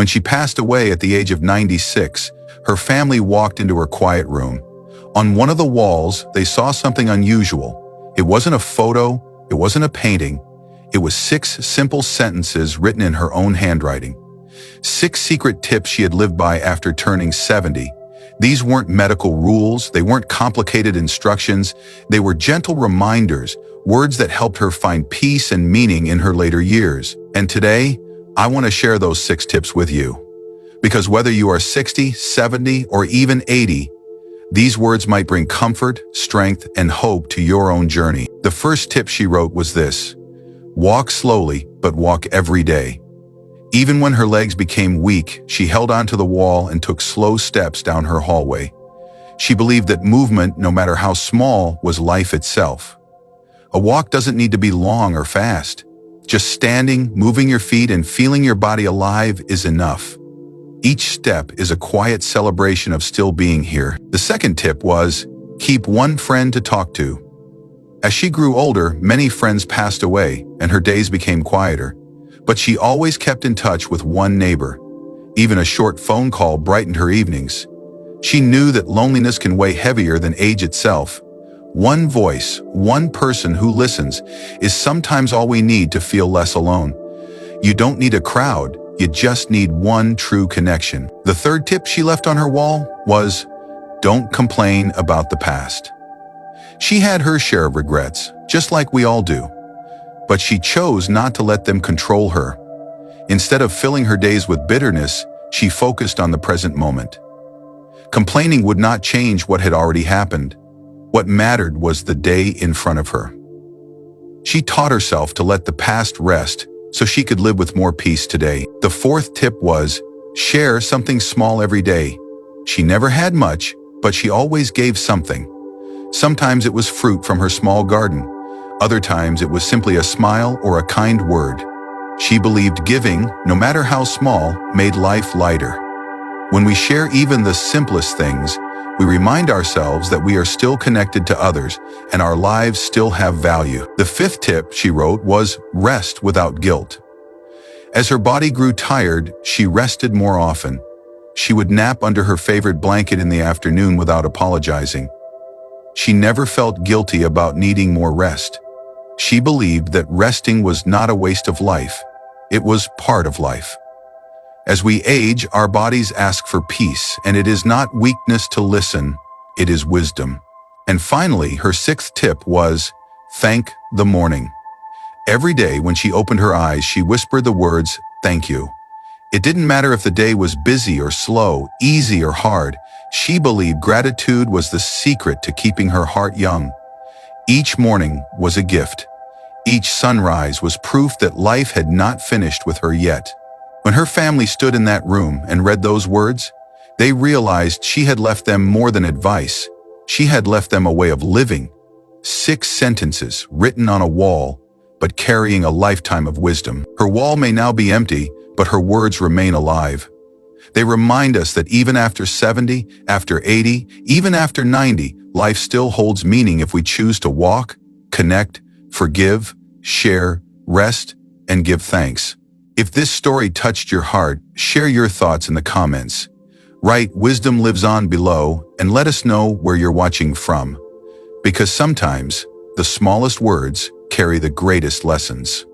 When she passed away at the age of 96, her family walked into her quiet room. On one of the walls, they saw something unusual. It wasn't a photo, it wasn't a painting. It was 6 simple sentences written in her own handwriting. 6 secret tips she had lived by after turning 70. These weren't medical rules, they weren't complicated instructions, they were gentle reminders, words that helped her find peace and meaning in her later years. And today, I want to share those 6 tips with you. Because whether you are 60, 70, or even 80, these words might bring comfort, strength, and hope to your own journey. The first tip she wrote was this: walk slowly, but walk every day. Even when her legs became weak, she held onto the wall and took slow steps down her hallway. She believed that movement, no matter how small, was life itself. A walk doesn't need to be long or fast. Just standing, moving your feet, and feeling your body alive is enough. Each step is a quiet celebration of still being here. The second tip was, keep one friend to talk to. As she grew older, many friends passed away, and her days became quieter. But she always kept in touch with one neighbor. Even a short phone call brightened her evenings. She knew that loneliness can weigh heavier than age itself. One voice, one person who listens, is sometimes all we need to feel less alone. You don't need a crowd, you just need one true connection. The third tip she left on her wall was, don't complain about the past. She had her share of regrets, just like we all do. But she chose not to let them control her. Instead of filling her days with bitterness, she focused on the present moment. Complaining would not change what had already happened. What mattered was the day in front of her. She taught herself to let the past rest so she could live with more peace today. The fourth tip was, share something small every day. She never had much, but she always gave something. Sometimes it was fruit from her small garden. Other times it was simply a smile or a kind word. She believed giving, no matter how small, made life lighter. When we share even the simplest things, we remind ourselves that we are still connected to others and our lives still have value. The fifth tip she wrote was rest without guilt. As her body grew tired, she rested more often. She would nap under her favorite blanket in the afternoon without apologizing. She never felt guilty about needing more rest. She believed that resting was not a waste of life. It was part of life. As we age, our bodies ask for peace, and it is not weakness to listen, it is wisdom. And finally, her sixth tip was, thank the morning. Every day when she opened her eyes, she whispered the words, thank you. It didn't matter if the day was busy or slow, easy or hard. She believed gratitude was the secret to keeping her heart young. Each morning was a gift. Each sunrise was proof that life had not finished with her yet. When her family stood in that room and read those words, they realized she had left them more than advice. She had left them a way of living. 6 sentences written on a wall, but carrying a lifetime of wisdom. Her wall may now be empty, but her words remain alive. They remind us that even after 70, after 80, even after 90, life still holds meaning if we choose to walk, connect, forgive, share, rest, and give thanks. If this story touched your heart, share your thoughts in the comments. Write "Wisdom lives on" below and let us know where you're watching from. Because sometimes, the smallest words carry the greatest lessons.